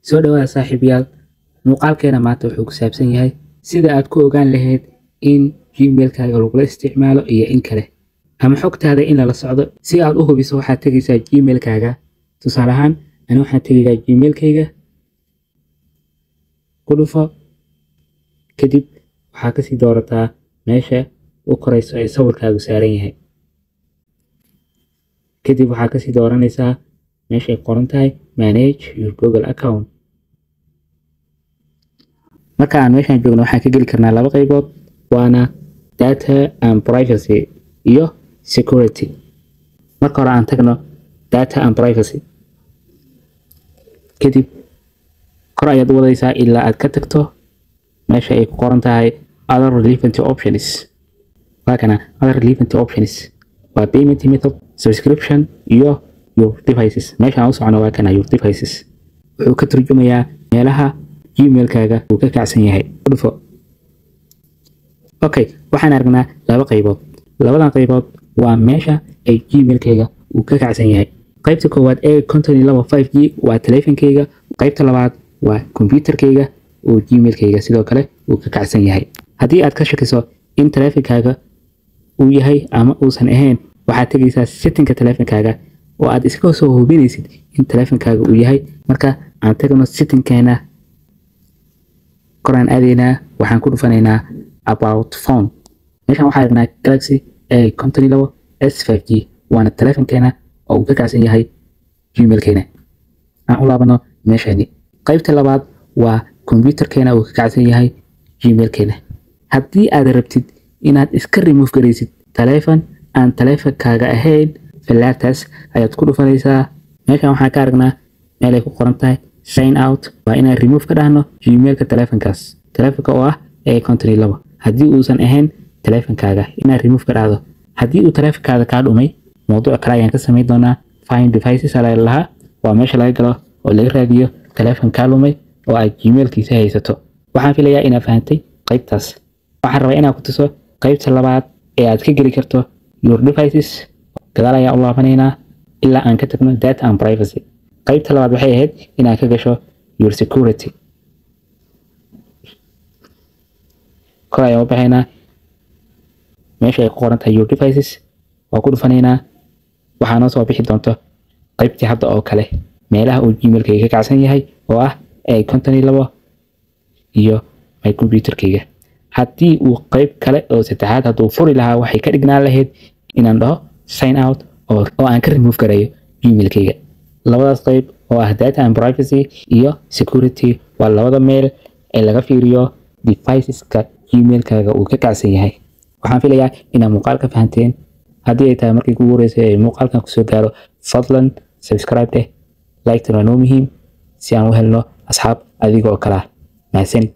soo dhawaada saaxiibayaal muuqaalkeena maanta wuxuu ku saabsan yahay sida aad ku ogaan lahayd in gmailkaaga lagula isticmaalo iyo in kale ama xogtaada in la socdo si aad u hubiso waxaad tagaysaa gmailkaaga tusaale ahaan ani waxaan tagayaa gmailkayga ku dhufo kadib waxaa kasii doorataa meesha u korayso ee sawirkaagu saaran yahay kadib waxaa kasii dooranaysaa meeshay qoran tahay manage your Google account. marka aan meeshaan joogno waxaan ka geli karnaa laba qaybood waana data and privacy iyo security. marka hore aan tagno data and privacy kadib kor ayaad wadaysaa ilaa aad ka tagto meesha ay ku qoran tahay other relevant options. other relevant options waa payment method, subscription iyo your devices. meeshaan u socono waa kana your devices wuxuu ka turjumayaa meelaha gmailkaaga uu ka kacsan yahay. okay waxaan aragnaa laba qaybood. labadan qaybood waa meesha ay gmailkayga uu ka kacsan yahay. qaybta koowaad ee 5G waa taleefankayga, qaybta labaad waa computerkayga oo gmailkayga sidoo kale uu ka kacsan yahay. haddii aad ka shakiso in taleefankaaga uu yahay ama uusan ahayn waxaad tagaysaa settingka taleefankaaga oo aad iska soo hubinaysid in taleefankaaga uu yahay. marka aan tagno settingkeena koraan aadaynaa waxaan ku dhufanaynaa about phone. meeshaan waxaa aragnaa Galaxy A52s 5G waana taleefankeena oo uu ka kacsan yahay gmailkeena. aan u laabano meeshani. qaybta labaad waa computerkeena uu ka kacsan yahay gmailkeena. haddii aad rabtid inaad iska remove garaysid taleefan aan taleefankaaga ahayn falaartaas ayaad ku dhufanaysaa. meeshaan waxaan ka aragnaa meel ay ku qoran tahay sign out. waa inaan remove ka dhahno gmailka taleefankaas taleefanka oo ah A52. haddii uusan ahayn taleefankaaga inaad remove ka dhahdo. haddii uu taleefankaada kaa dhumay mowduuc kale ayaan ka samayn doonaa. find devices ayaa lahaa waa meesha laga galo oo laga raadiyo taleefan kaa lumay oo aad gmailkiisa haysato. waxaan filayaa inaad fahantay qaybtaas. waxaan rabaa inaan ku tuso qaybta labaad ee aad ka geli karto your devices. gadaal ayaan u laabanaynaa ilaa aan ka tagno data and privacy. qaybta labaad waxay ahayd inaad ka gasho your security. kor ayaan u baxaynaa meesha ay ku qoran tahay your devices waa ku dhufanaynaa. waxaa noo soo bixi doonto qaybtii hadda oo kale meelaha uu gmailkayga ka kacsan yahay oo ah A52 iyo my computerkayga. haddii uu qayb kale oo saddexaad hadduu furi lahaa waxay ka dhignaan lahayd inaan dhaho sign out oo aan ka remove garayo gmailkayga. labadaas qayb oo ah data and privacy iyo security waa labada meel ee laga fiiriyo deviceska gmailkaaga uu ka kacsan yahay. waxaan filayaa inaad muuqaalka fahanteen. haddii ay tahay markii kugu horeysay ee muuqaalkan kusoo gaaro fadlan subscribe like tan waa noo muhiim si aan u helno asxaab adiga oo kala mahadsanid.